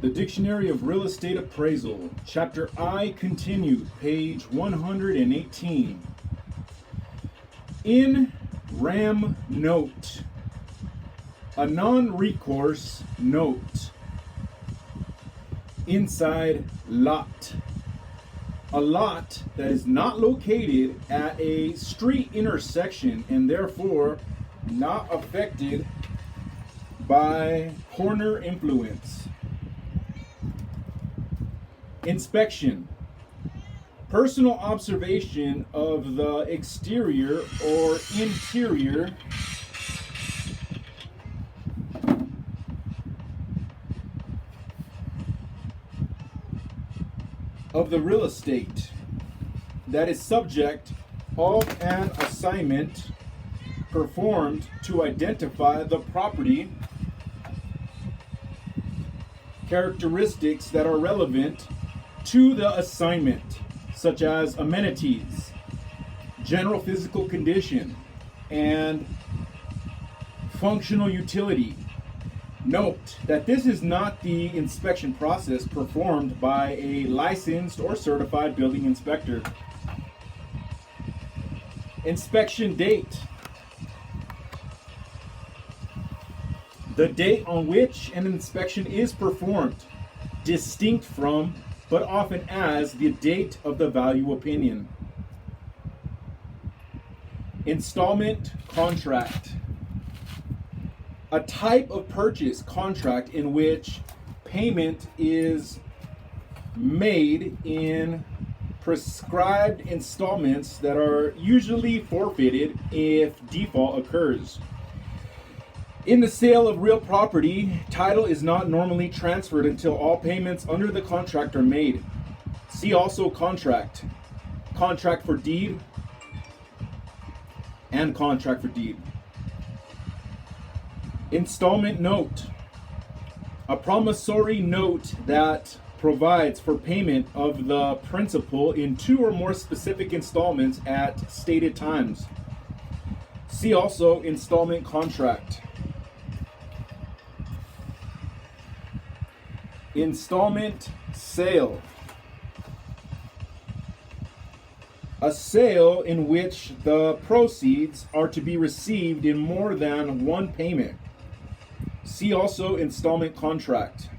The Dictionary of Real Estate Appraisal, Chapter I continued, page 118. In REM note, a non-recourse note. Inside lot, a lot that is not located at a street intersection and therefore not affected by corner influence. Inspection, personal observation of the exterior or interior of the real estate that is subject of an assignment performed to identify the property characteristics that are relevant to the assignment, such as amenities, general physical condition, and functional utility. Note that this is not the inspection process performed by a licensed or certified building inspector. Inspection date. The date on which an inspection is performed, distinct from, but often as, the date of the value opinion. Installment contract. A type of purchase contract in which payment is made in prescribed installments that are usually forfeited if default occurs. In the sale of real property, title is not normally transferred until all payments under the contract are made. See also contract, contract for deed, and contract for deed. Installment note, a promissory note that provides for payment of the principal in 2 or more specific installments at stated times. See also installment contract. Installment sale. A sale in which the proceeds are to be received in more than one payment. See also installment contract.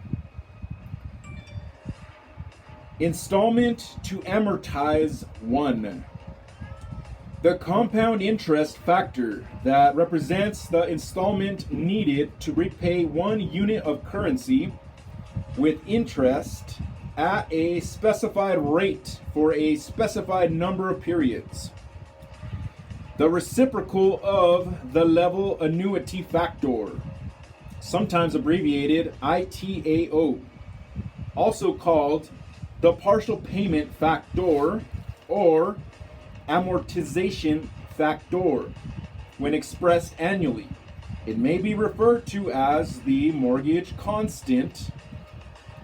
Installment to amortize one. The compound interest factor that represents the installment needed to repay 1 unit of currency with interest at a specified rate for a specified number of periods. The reciprocal of the level annuity factor, sometimes abbreviated ITAO, also called the partial payment factor or amortization factor when expressed annually. It may be referred to as the mortgage constant,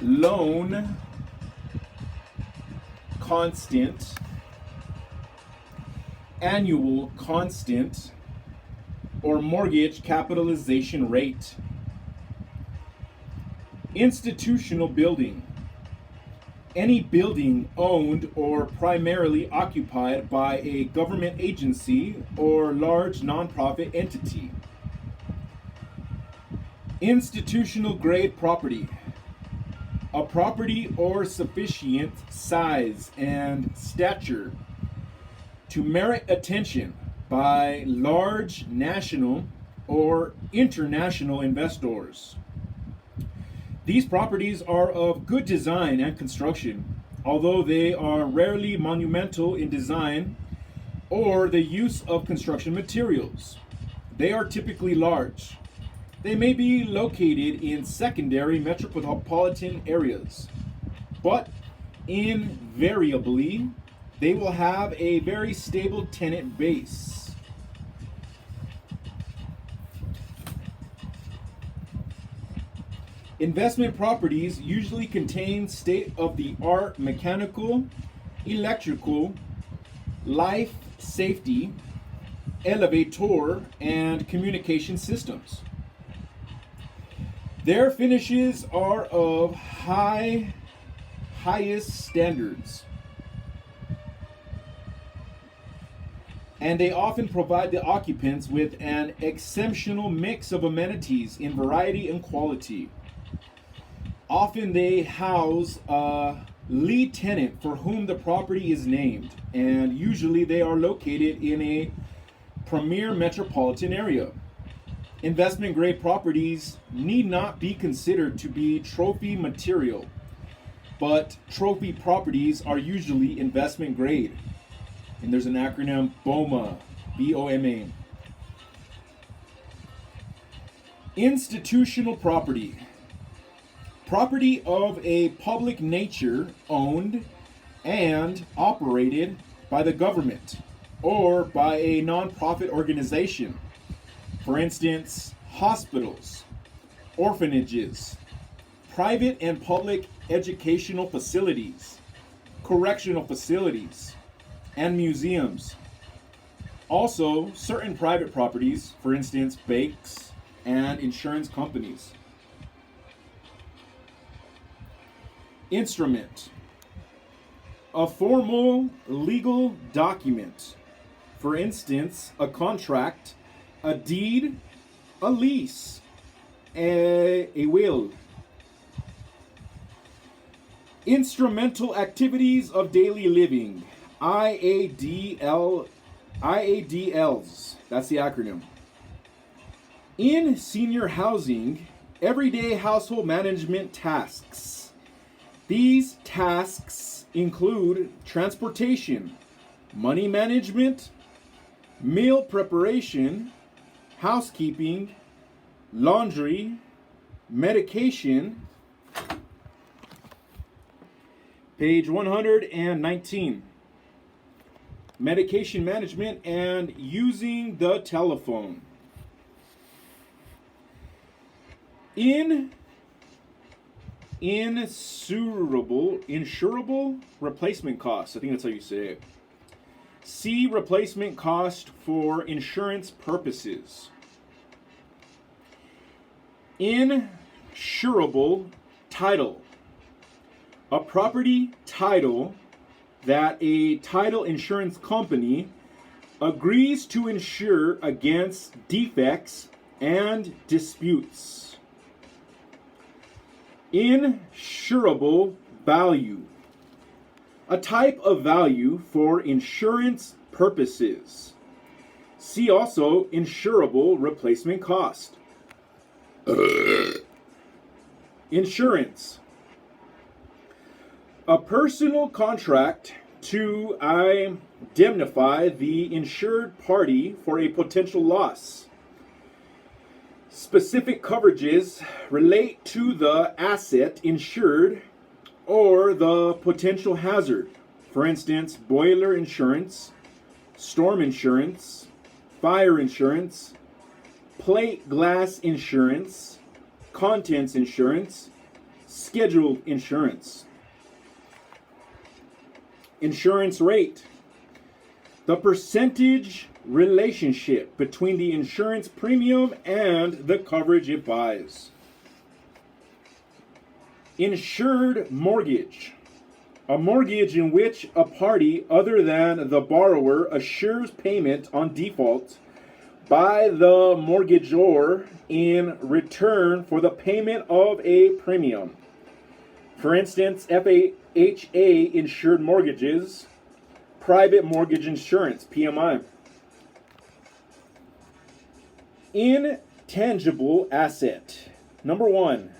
loan constant, annual constant, or mortgage capitalization rate. Institutional building. Any building owned or primarily occupied by a government agency or large nonprofit entity. Institutional grade property. A property or sufficient size and stature to merit attention by large national or international investors. These properties are of good design and construction, although they are rarely monumental in design or the use of construction materials. They are typically large. They may be located in secondary metropolitan areas, but invariably, they will have a very stable tenant base. Investment properties usually contain state-of-the-art mechanical, electrical, life safety, elevator, and communication systems. Their finishes are of highest standards, and they often provide the occupants with an exceptional mix of amenities in variety and quality. Often they house a lead tenant for whom the property is named, and usually they are located in a premier metropolitan area. Investment grade properties need not be considered to be trophy material, but trophy properties are usually investment grade. And there's an acronym BOMA, BOMA. Institutional property. Property of a public nature owned and operated by the government or by a nonprofit organization. For instance, hospitals, orphanages, private and public educational facilities, correctional facilities, and museums. Also, certain private properties, for instance, banks and insurance companies. Instrument. A formal legal document. For instance, a contract, a deed, a lease, a will. Instrumental activities of daily living. IADLs. That's the acronym. In senior housing, everyday household management tasks. These tasks include transportation, money management, meal preparation, housekeeping, laundry, medication. Page 119. Medication management and using the telephone. Insurable replacement costs. I think that's how you say it. See replacement cost for insurance purposes. Insurable title. A property title that a title insurance company agrees to insure against defects and disputes. Insurable value. A type of value for insurance purposes. See also insurable replacement cost. Insurance. A personal contract to indemnify the insured party for a potential loss. Specific coverages relate to the asset insured or the potential hazard. For instance, boiler insurance, storm insurance, fire insurance, plate glass insurance, contents insurance, scheduled insurance. Insurance rate. The percentage relationship between the insurance premium and the coverage it buys. Insured mortgage. A mortgage in which a party other than the borrower assures payment on default by the mortgagor in return for the payment of a premium. For instance, FHA insured mortgages, private mortgage insurance, PMI. Intangible asset. Number 1,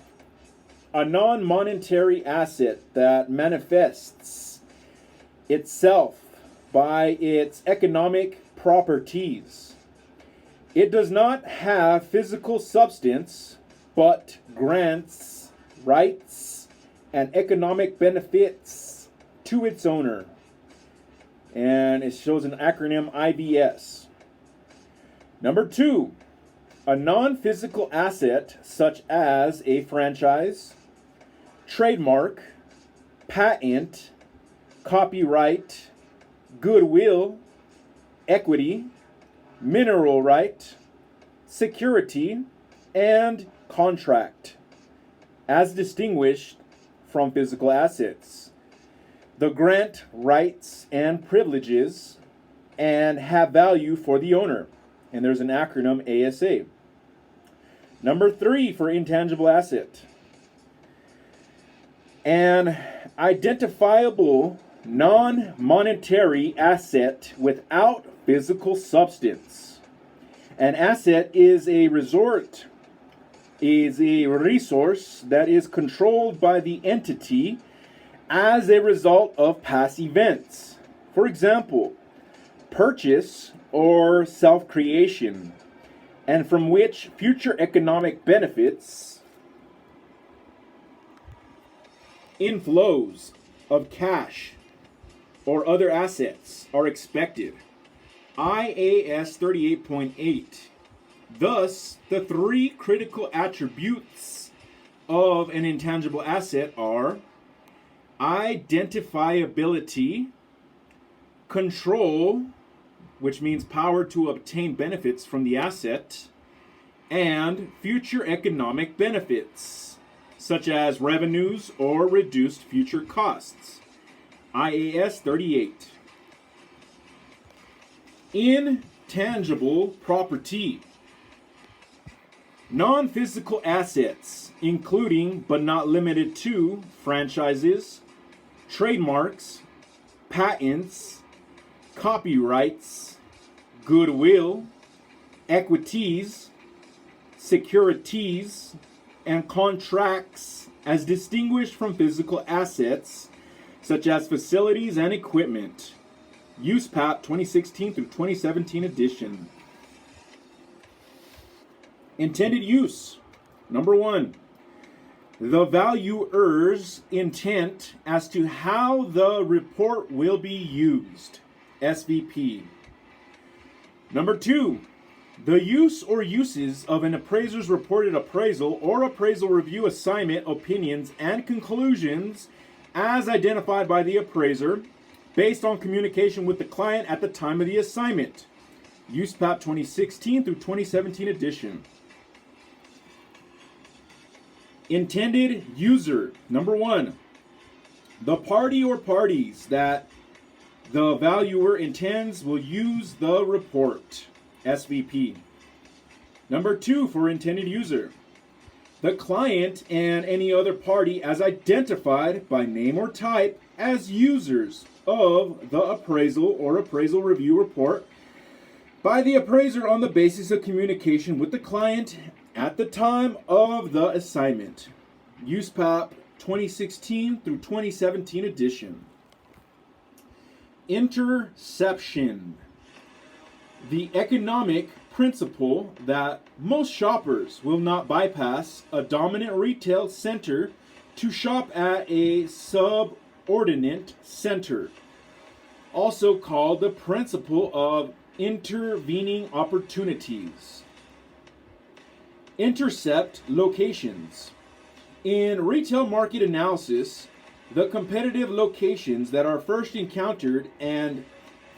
a non-monetary asset that manifests itself by its economic properties. It does not have physical substance, but grants rights and economic benefits to its owner. And it shows an acronym IBS. Number 2, a non-physical asset such as a franchise, trademark, patent, copyright, goodwill, equity, mineral right, security, and contract. as distinguished from physical assets. The grant rights and privileges and have value for the owner. And there's an acronym ASA. Number 3 for intangible asset. An identifiable non-monetary asset without physical substance. An asset is a resource that is controlled by the entity as a result of past events. For example, purchase or self-creation, and from which future economic benefits, inflows of cash or other assets are expected. IAS 38.8. Thus, the 3 critical attributes of an intangible asset are identifiability, control, which means power to obtain benefits from the asset, and future economic benefits, such as revenues or reduced future costs. IAS 38. Intangible property. Non-physical assets, including but not limited to franchises, trademarks, patents, copyrights, goodwill, equities, securities, and contracts, as distinguished from physical assets such as facilities and equipment. USPAP 2016 through 2017 edition. Intended use. Number 1, the valuer's intent as to how the report will be used. SVP. Number 2, the use or uses of an appraiser's reported appraisal or appraisal review assignment opinions and conclusions as identified by the appraiser based on communication with the client at the time of the assignment. USPAP 2016 through 2017 edition. Intended user. Number 1, the party or parties that the valuer intends will use the report. SVP. Number 2 for intended user, the client and any other party as identified by name or type as users of the appraisal or appraisal review report by the appraiser on the basis of communication with the client at the time of the assignment. USPAP 2016 through 2017 edition. Interception. The economic principle that most shoppers will not bypass a dominant retail center to shop at a subordinate center, also called the principle of intervening opportunities. Intercept locations. In retail market analysis, the competitive locations that are first encountered and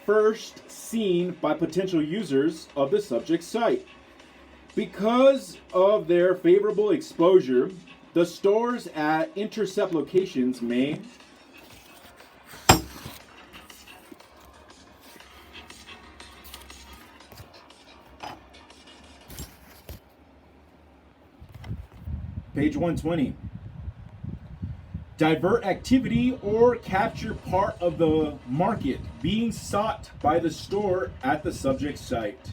first seen by potential users of the subject site. Because of their favorable exposure, the stores at intercept locations may Page 120. Divert activity or capture part of the market being sought by the store at the subject site.